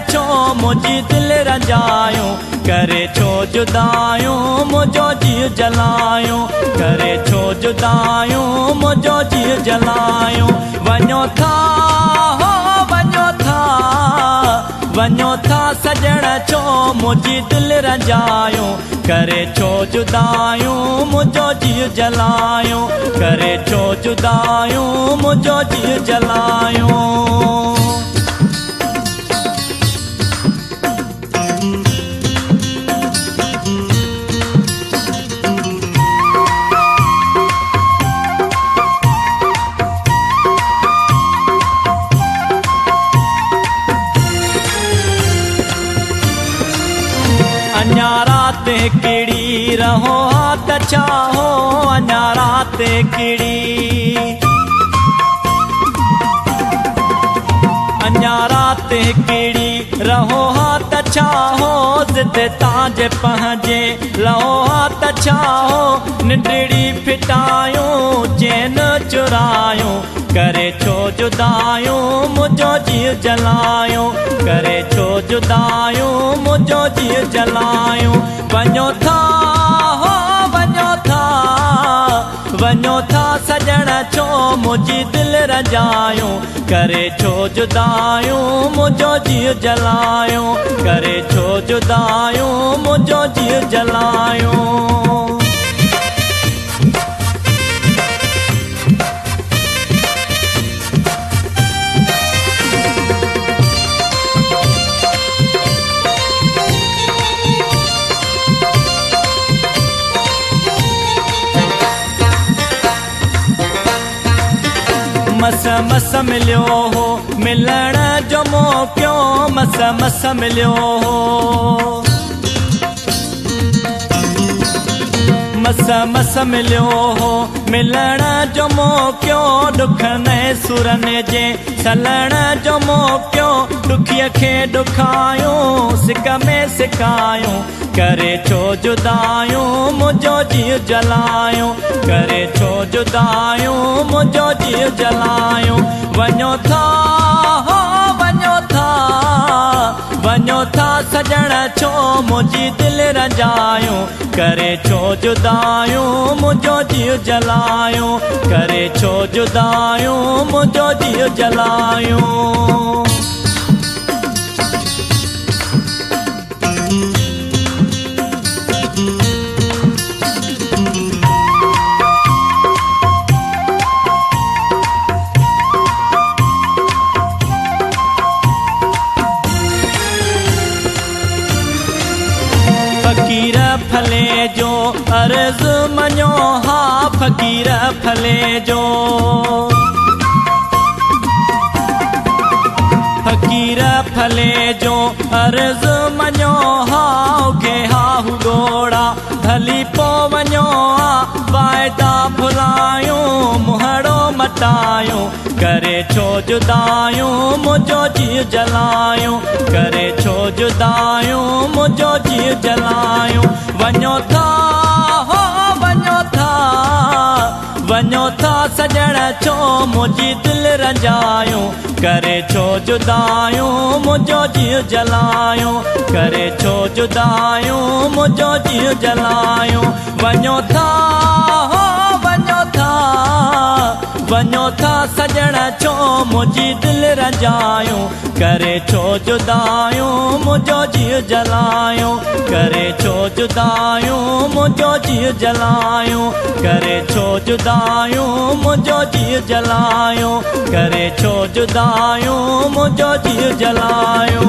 छो मुझी दिल रंजायूं करे छो जुदायूं मुझो जी जलायूं करे छो जुदायूं मुझो जी जलायूं वञो था हो वञो था सजण छो मुझी दिल रंजायूं करे छो जुदायूं मुझो जी जलायूं करे छो जुदायूं मुझो जी जलायूं अञा रात किड़ी रहो हाथ चाहो अञा रात किड़ी अञा रात किड़ी रहो हाथ चाहो जिद ताज पंहिंजे लहो हाथ चाहो निंडड़ी फिटायूं चैन चुरायूं करे छो जुदायूं मुझो जी जलायूं करे छो जुदायूं मुझो जी जलायूं वञो था हो वञो था सजण छो मुझी दिल रंजायूं करे छो जुदायूं मुझो जी जलायूं करे छो जुदायूं मुझो जी जलायूं मस मस मिलियो हो मिलण जो मौक़ो मस मिलियो हो मस मिलियो हो मिलण जो मौक़ो दुख ने सुरन जे सलण जो मौक़ो दुखीअ खे दुखायूं सिक में सिकायूं करे छो जुदायूं मुझो जी जलायूं करे छो जुदायूं मुझो जी जलायूं वञो था हो वञो था सजण छो मुझी दिल रंजायूं करे छो जुदायूं मुझो जी जलायूं करे छो जुदायूं मुझो जी जलायूं फकीर फले जो अर्ज़ मञो हा फकीर फले जो फकीर फले जो अर्ज़ मञो हा खे हाहू ॻोड़ा भली पो वञो हा वाइदा भुलायूं मुहड़ो मटायूं करे छो जुदायूं मुझो जी जलायूं करे छो जुदायूं मुझो जी जलायूं वञो था हो वञो था सजण छो मुझी दिल रंजायूं करे छो जुदायूं मुझो जी जलायूं करे छो जुदायूं मुझो जी जलायूं वञो था हो वञो था सजण छो मुझी दिल रंजायूं करे छो जुदायूं मुझो जी जलायूं करे छो जुदायूं मुझो जी जलायूं करे छो जुदायूं मुझो जी जलायूं करे छो जुदायूं मुझो जी जलायूं